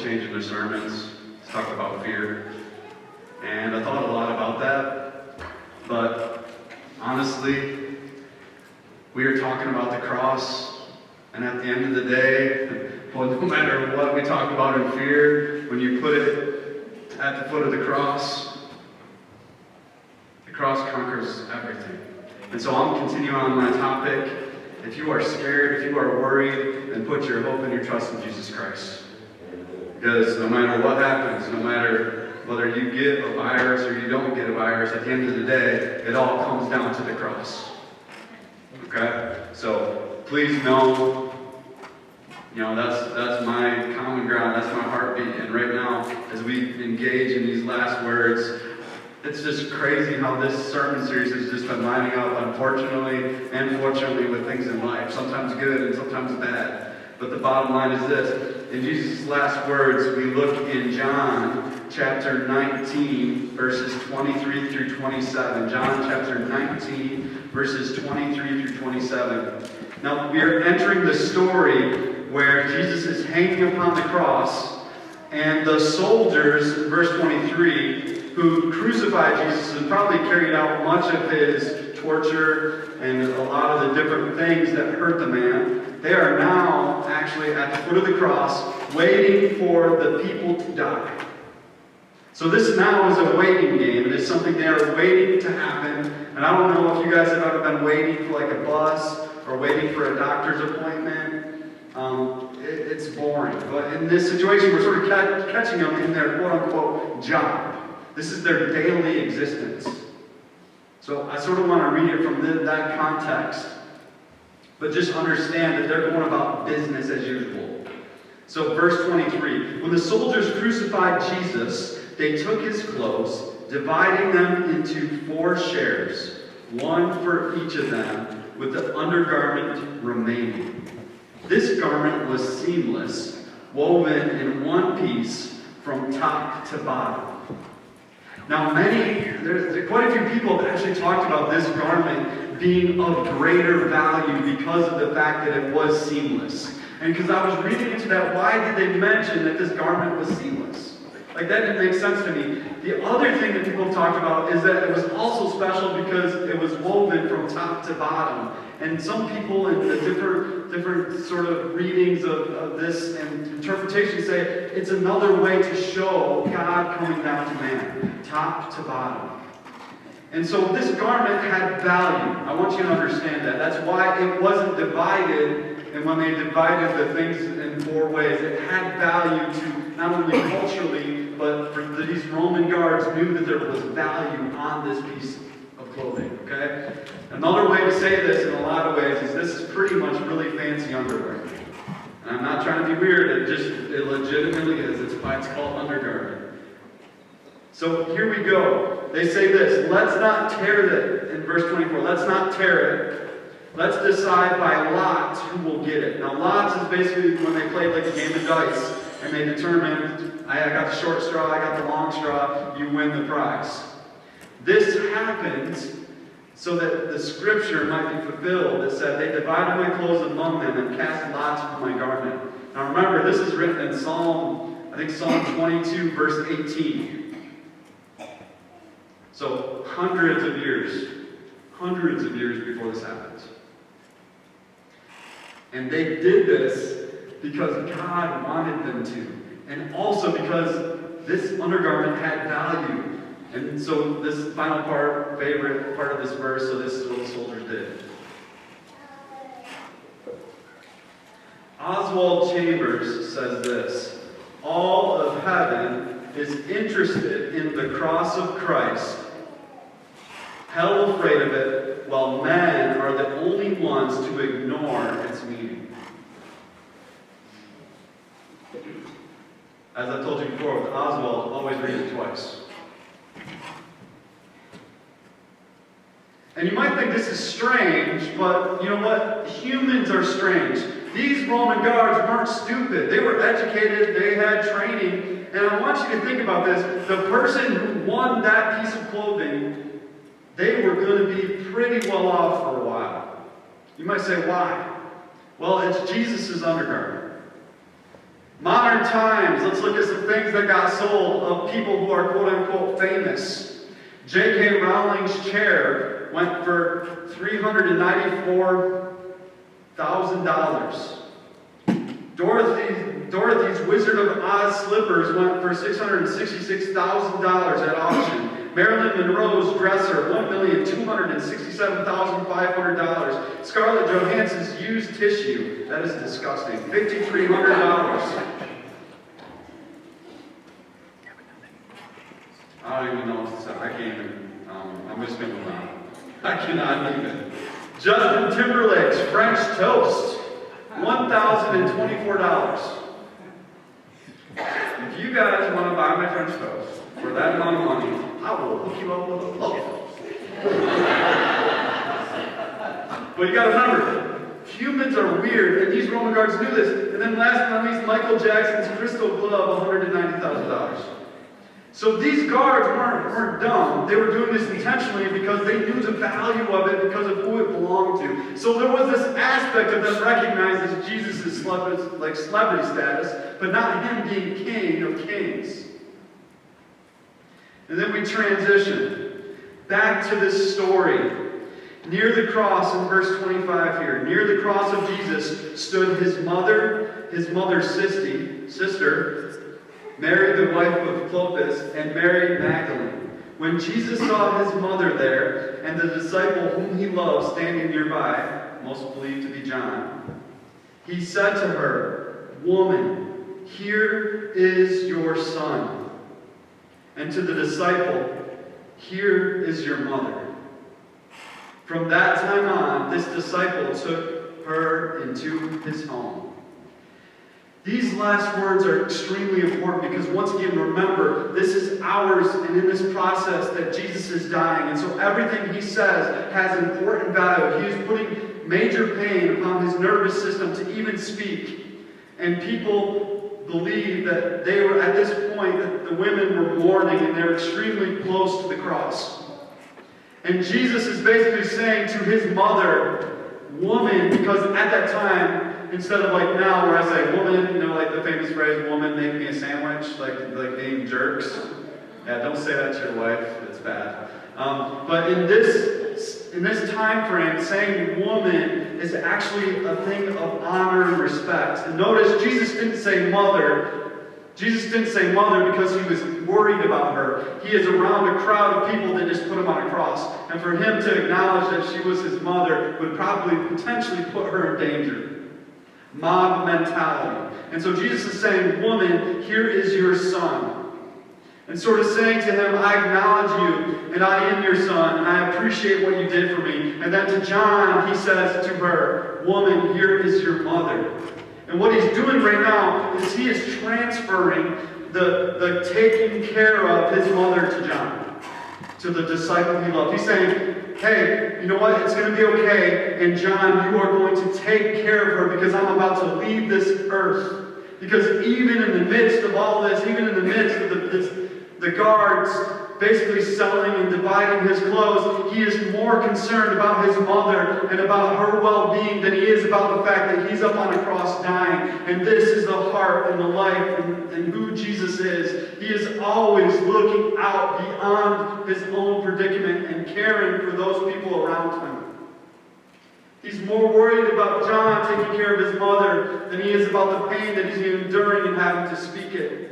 changing their sermons to talk about fear. And I thought a lot about that. But honestly, we are talking about the cross. And at the end of the day, well, no matter what we talk about in fear, when you put it at the foot of the cross conquers everything. And so I'm continuing on my topic. If you are scared, if you are worried, then put your hope and your trust in Jesus Christ. Because no matter what happens, no matter whether you get a virus or you don't get a virus, at the end of the day, it all comes down to the cross. Okay? So please know, that's my common ground, that's my heartbeat. And right now, as we engage in these last words, it's just crazy how this sermon series has just been lining up, unfortunately and fortunately, with things in life. Sometimes good and sometimes bad. But the bottom line is this. In Jesus' last words, we look in John chapter 19, verses 23 through 27. John chapter 19, verses 23 through 27. Now, we are entering the story where Jesus is hanging upon the cross, and the soldiers, verse 23, who crucified Jesus and probably carried out much of his torture and a lot of the different things that hurt the man, they are now actually at the foot of the cross waiting for the people to die. So this now is a waiting game. It is something they are waiting to happen. And I don't know if you guys have ever been waiting for like a bus or waiting for a doctor's appointment. It's boring. But in this situation, we're sort of catching them in their quote-unquote job. This is their daily existence. So I sort of want to read it from that context. But just understand that they're going about business as usual. So verse 23. When the soldiers crucified Jesus, they took his clothes, dividing them into 4 shares, one for each of them, with the undergarment remaining. This garment was seamless, woven in one piece from top to bottom. Now there's quite a few people have actually talked about this garment being of greater value because of the fact that it was seamless. And because I was reading into that, why did they mention that this garment was seamless? Like, that didn't make sense to me. The other thing that people have talked about is that it was also special because it was woven from top to bottom. And some people in the different sort of readings of this and interpretations say it's another way to show God coming down to man, top to bottom. And so this garment had value. I want you to understand that. That's why it wasn't divided. And when they divided the things in 4 ways, it had value to not only culturally, but for these Roman guards knew that there was value on this piece of clothing. Okay? Another way to say this in a lot of ways is this is pretty much really fancy underwear. And I'm not trying to be weird, it legitimately is. It's why it's called undergarment. So here we go. They say this, let's not tear it, in verse 24, let's not tear it. Let's decide by lots who will get it. Now lots is basically when they played like a game of dice, and they determined, I got the short straw, I got the long straw, you win the prize. This happened so that the scripture might be fulfilled that said, they divided my clothes among them and cast lots for my garment. Now remember, this is written in Psalm 22, verse 18. So hundreds of years before this happened. And they did this because God wanted them to. And also because this undergarment had value. And so this final part, favorite part of this verse, so this is what the soldiers did. Oswald Chambers says this, all of heaven is interested in the cross of Christ, hell afraid of it, while men are the only ones to ignore its meaning. As I told you before, with Oswald, always read it twice. And you might think this is strange, but you know what? Humans are strange. These Roman guards weren't stupid. They were educated, they had training. And I want you to think about this. The person who won that piece of clothing, they were going to be pretty well off for a while. You might say, why? Well, it's Jesus' undergarment. Modern times, let's look at some things that got sold of people who are quote-unquote famous. J.K. Rowling's chair went for $394,000. Dorothy's Wizard of Oz slippers went for $666,000 at auction. Marilyn Monroe's dresser, $1,267,500. Scarlett Johansson's used tissue, that is disgusting, $5,300. I don't even know what to say. I can't even. I'm just going to move on. I cannot even. Justin Timberlake's French toast, $1,024. If you guys want to buy my French toast for that amount of money, I will hook you up with a loaf. But you got to remember, humans are weird, and these Roman guards knew this. And then last but not least, Michael Jackson's crystal glove, $190,000. So these guards weren't dumb. They were doing this intentionally because they knew the value of it because of who it belonged to. So there was this aspect of them recognizing Jesus' celebrity status, but not him being king of kings. And then we transition back to this story. Near the cross in verse 25 here, near the cross of Jesus stood his mother's sister, Mary, the wife of Clopas, and Mary Magdalene. When Jesus saw his mother there, and the disciple whom he loved standing nearby, most believed to be John, he said to her, "Woman, here is your son." And to the disciple, "Here is your mother." From that time on, this disciple took her into his home. These last words are extremely important because, once again, remember, this is ours, and in this process that Jesus is dying. And so everything he says has important value. He is putting major pain upon his nervous system to even speak. And people believe that they were, at this point, that the women were mourning and they're extremely close to the cross. And Jesus is basically saying to his mother, "Woman," because at that time, instead of like now where I say woman, like the famous phrase, "Woman, make me a sandwich," like being jerks. Yeah, don't say that to your wife, it's bad. But in this time frame, saying woman is actually a thing of honor and respect. And notice, Jesus didn't say mother. Jesus didn't say mother because he was worried about her. He is around a crowd of people that just put him on a cross. And for him to acknowledge that she was his mother would probably potentially put her in danger. Mob mentality. And so Jesus is saying, "Woman, here is your son." And sort of saying to him, "I acknowledge you, and I am your son, and I appreciate what you did for me." And then to John, he says to her, "Woman, here is your mother." And what he's doing right now is he is transferring the taking care of his mother to John, to the disciple he loved. He's saying, "Hey, you know what? It's going to be okay. And John, you are going to take care of her because I'm about to leave this earth." Because even in the midst of all this, even in the midst of the guards basically selling and dividing his clothes, he is more concerned about his mother and about her well-being than he is about the fact that he's up on a cross dying. And this is the heart and the life and who Jesus is. He is always looking out beyond his own predicament and caring for those people around him. He's more worried about John taking care of his mother than he is about the pain that he's enduring and having to speak it.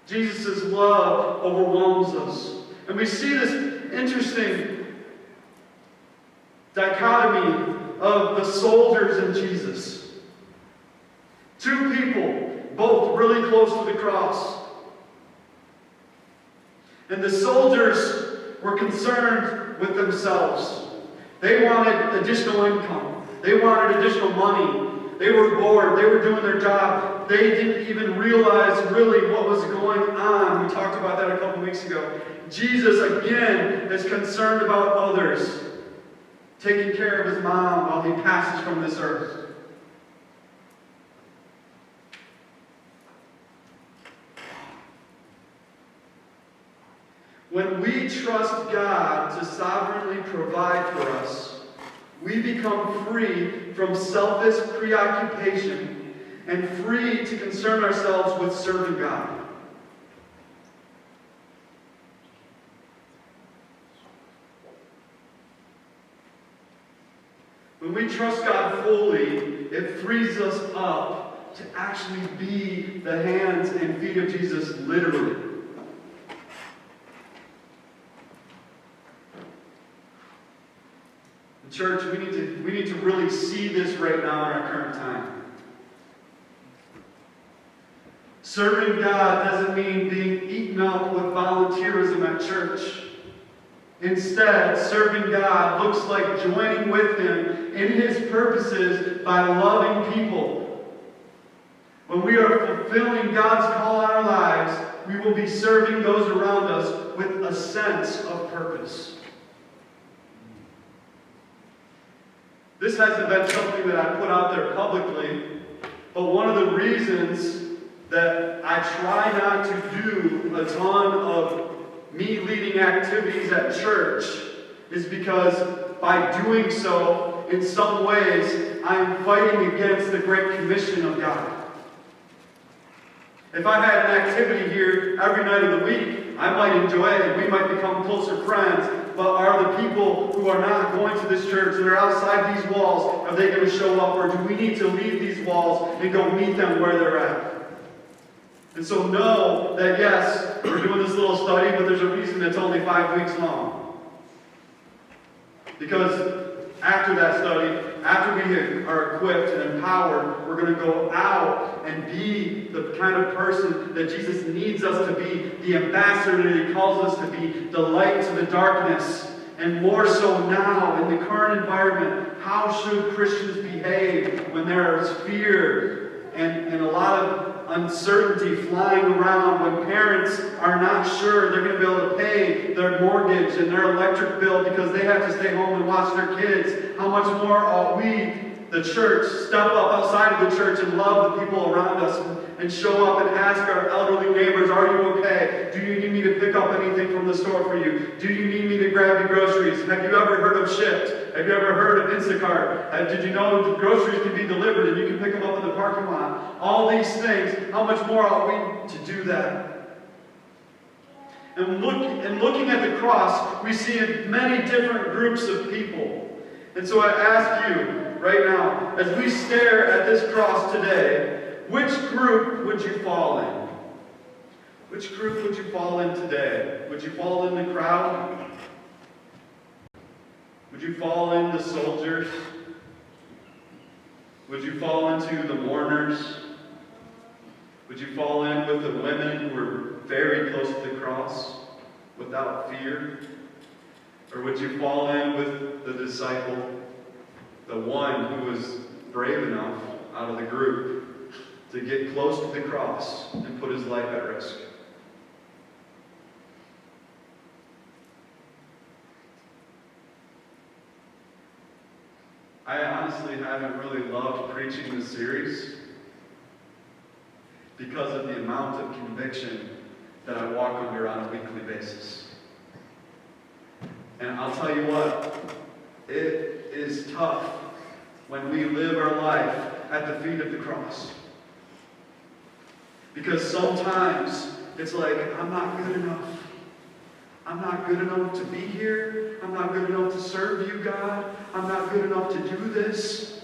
Jesus' love overwhelms us. And we see this interesting dichotomy of the soldiers and Jesus. Two people, both really close to the cross. And the soldiers were concerned with themselves. They wanted additional income. They wanted additional money. They were bored. They were doing their job. They didn't even realize really what was going on. We talked about that a couple weeks ago. Jesus, again, is concerned about others, taking care of his mom while he passes from this earth. When we trust God to sovereignly provide for us, we become free from selfish preoccupation and free to concern ourselves with serving God. When we trust God fully, it frees us up to actually be the hands and feet of Jesus, literally. Church, we need to really see this right now in our current time. Serving God doesn't mean being eaten up with volunteerism at church. Instead, serving God looks like joining with Him in His purposes by loving people. When we are fulfilling God's call on our lives, we will be serving those around us with a sense of purpose. This hasn't been something that I put out there publicly, but one of the reasons that I try not to do a ton of me leading activities at church is because by doing so, in some ways, I am fighting against the Great Commission of God. If I had an activity here every night of the week, I might enjoy it and we might become closer friends, but are the people who are not going to this church that are outside these walls, are they going to show up, or do we need to leave these walls and go meet them where they're at? And so know that yes, we're doing this little study, but there's a reason it's only 5 weeks long. Because after that study, after we are equipped and empowered, we're going to go out and be the kind of person that Jesus needs us to be, the ambassador that He calls us to be, the light to the darkness. And more so now, in the current environment, how should Christians behave when there is fear and a lot of uncertainty flying around, when parents are not sure they're going to be able to pay their mortgage and their electric bill because they have to stay home and watch their kids? How much more ought we, the church, step up outside of the church and love the people around us and show up and ask our elderly neighbors, are you okay? Do you need me to pick up anything from the store for you? Do you need me to grab you groceries? Have you ever heard of Shipt? Have you ever heard of Instacart? Did you know that groceries can be delivered and you can pick them up in the parking lot? All these things, how much more ought we to do that? And looking at the cross, we see many different groups of people. And so I ask you right now, as we stare at this cross today, which group would you fall in? Which group would you fall in today? Would you fall in the crowd? Would you fall in the soldiers? Would you fall into the mourners? Would you fall in with the women who are very close to the cross without fear? Or would you fall in with the disciple, the one who was brave enough out of the group to get close to the cross and put his life at risk? I honestly haven't really loved preaching this series because of the amount of conviction that I walk under on a weekly basis. And I'll tell you what, it is tough when we live our life at the feet of the cross. Because sometimes it's like, I'm not good enough. I'm not good enough to be here. I'm not good enough to serve you, God. I'm not good enough to do this.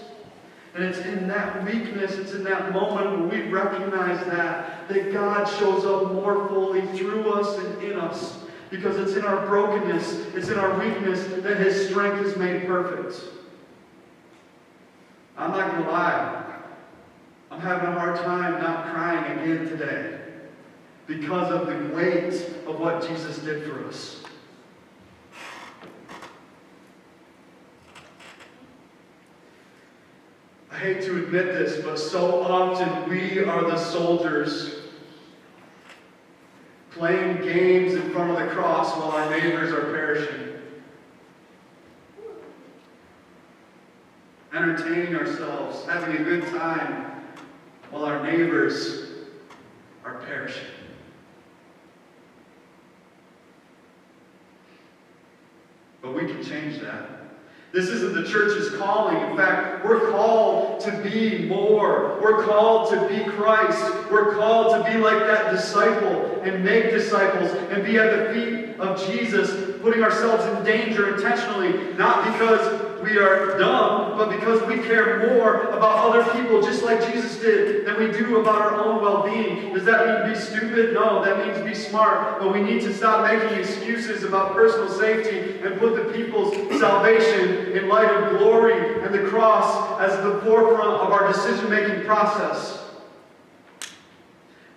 And it's in that weakness, it's in that moment when we recognize that God shows up more fully through us and in us. Because it's in our brokenness, it's in our weakness that His strength is made perfect. I'm not going to lie. I'm having a hard time not crying again today because of the weight of what Jesus did for us. I hate to admit this, but so often we are the soldiers playing games in front of the cross while our neighbors are perishing. Entertaining ourselves, having a good time while our neighbors are perishing. But we can change that. This isn't the church's calling. In fact, we're called to be more. We're called to be Christ. We're called to be like that disciple and make disciples and be at the feet of Jesus, putting ourselves in danger intentionally, not because we are dumb, but because we care more about other people, just like Jesus did, than we do about our own well-being. Does that mean be stupid? No, that means be smart. But we need to stop making excuses about personal safety and put the people's salvation in light of glory and the cross as the forefront of our decision-making process.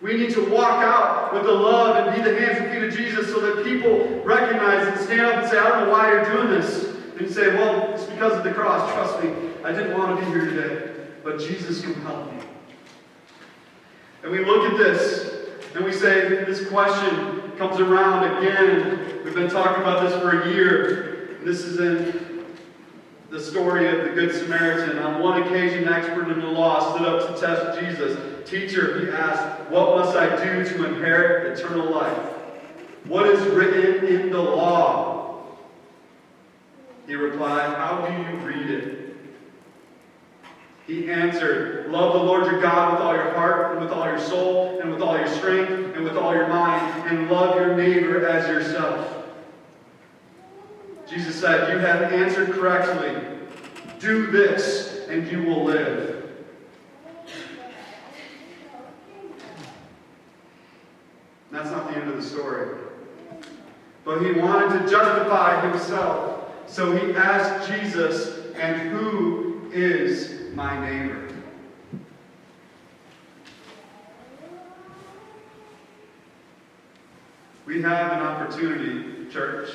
We need to walk out with the love and be the hands and feet of Jesus so that people recognize and stand up and say, I don't know why you're doing this. And you say, well, it's because of the cross. Trust me, I didn't want to be here today, but Jesus compelled me. And we look at this and we say, this question comes around again. We've been talking about this for a year. This is in the story of the Good Samaritan. On one occasion, an expert in the law stood up to test Jesus. Teacher, he asked, what must I do to inherit eternal life? What is written in the law? He replied, how do you read it? He answered, love the Lord your God with all your heart, and with all your soul, and with all your strength, and with all your mind, and love your neighbor as yourself. Jesus said, you have answered correctly. Do this, and you will live. That's not the end of the story. But he wanted to justify himself. So he asked Jesus, and who is my neighbor? We have an opportunity, church,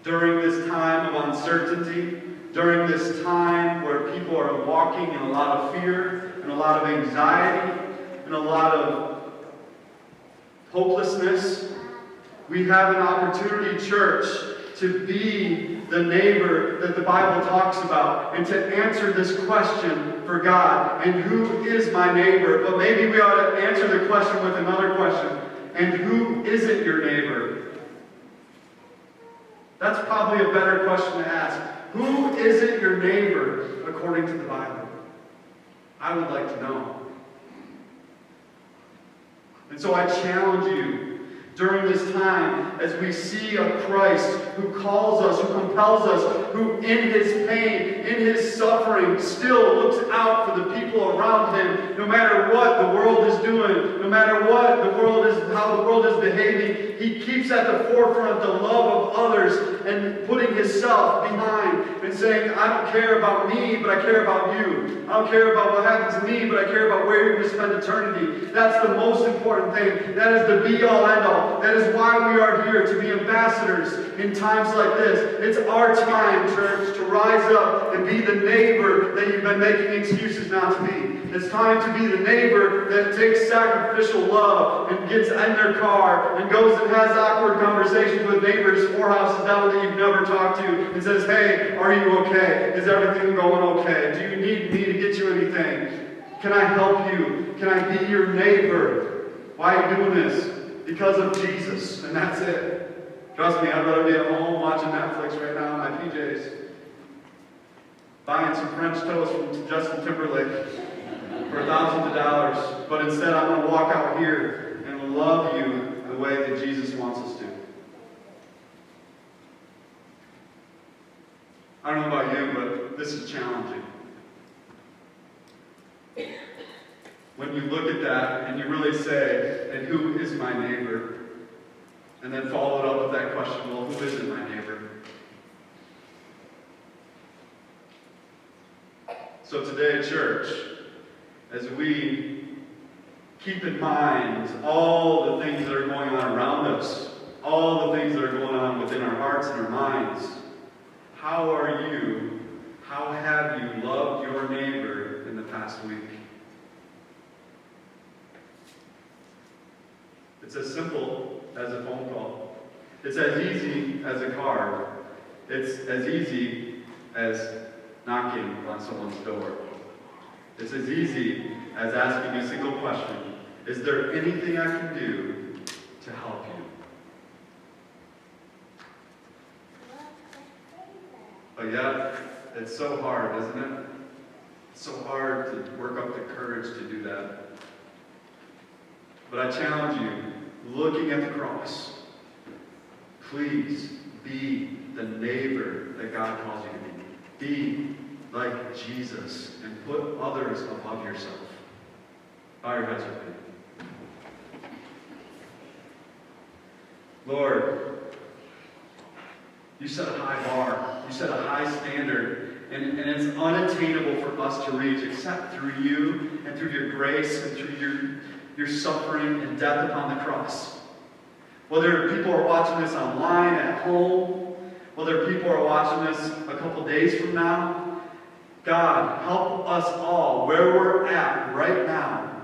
during this time of uncertainty, during this time where people are walking in a lot of fear, and a lot of anxiety, and a lot of hopelessness. We have an opportunity, church, to be the neighbor that the Bible talks about and to answer this question for God. And who is my neighbor? But maybe we ought to answer the question with another question. And who isn't your neighbor? That's probably a better question to ask. Who isn't your neighbor according to the Bible? I would like to know. And so I challenge you during this time, as we see a Christ who calls us, who compels us, who in his pain, in his suffering, still looks out for the people around him, no matter what the world is doing, no matter what the world is, how the world is behaving, he keeps at the forefront the love of others and putting himself behind and saying, I don't care about me, but I care about you. I don't care about what happens to me, but I care about where you're going to spend eternity. That's the most important thing. That is the be-all, end-all. That is why we are here, to be ambassadors in times like this. It's our time, church, to rise up and be the neighbor that you've been making excuses not to be. It's time to be the neighbor that takes sacrificial love and gets in their car and goes and has awkward conversations with neighbors 4 houses down that you've never talked to and says, hey, are you okay? Is everything going okay? Do you need me to get you anything? Can I help you? Can I be your neighbor? Why are you doing this? Because of Jesus, and that's it. Trust me, I'd rather be at home watching Netflix right now in my PJs, buying some French toast from Justin Timberlake for thousands of dollars. But instead, I'm going to walk out here and love you the way that Jesus wants us to. I don't know about you, but this is challenging. When you look at that and you really say, and who is my neighbor? And then follow it up with that question, well, who isn't my neighbor? So today, church, as we keep in mind all the things that are going on around us, all the things that are going on within our hearts and our minds, how have you loved your neighbor in the past week? It's as simple as a phone call. It's as easy as a card. It's as easy as knocking on someone's door. It's as easy as asking a single question. Is there anything I can do to help you? But yet, it's so hard, isn't it? It's so hard to work up the courage to do that. But I challenge you, looking at the cross, please be the neighbor that God calls you to be. Be like Jesus and put others above yourself. Bow your heads with me. Lord, you set a high bar. You set a high standard. And it's unattainable for us to reach except through you and through your grace and through your suffering and death upon the cross. Whether people are watching this online, at home, whether people are watching this a couple days from now, God, help us all, where we're at right now,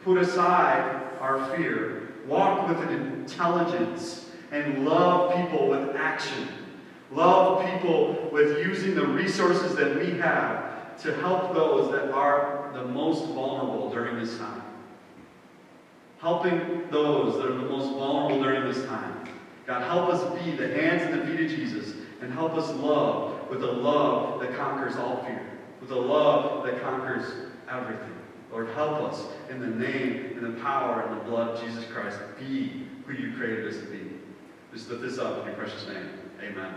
put aside our fear, walk with an intelligence, and love people with action. Love people with using the resources that we have to help those that are the most vulnerable during this time. Helping those that are the most vulnerable during this time. God, help us be the hands and the feet of Jesus, and help us love with a love that conquers all fear, with a love that conquers everything. Lord, help us in the name and the power and the blood of Jesus Christ. Be who you created us to be. Just lift this up in your precious name. Amen.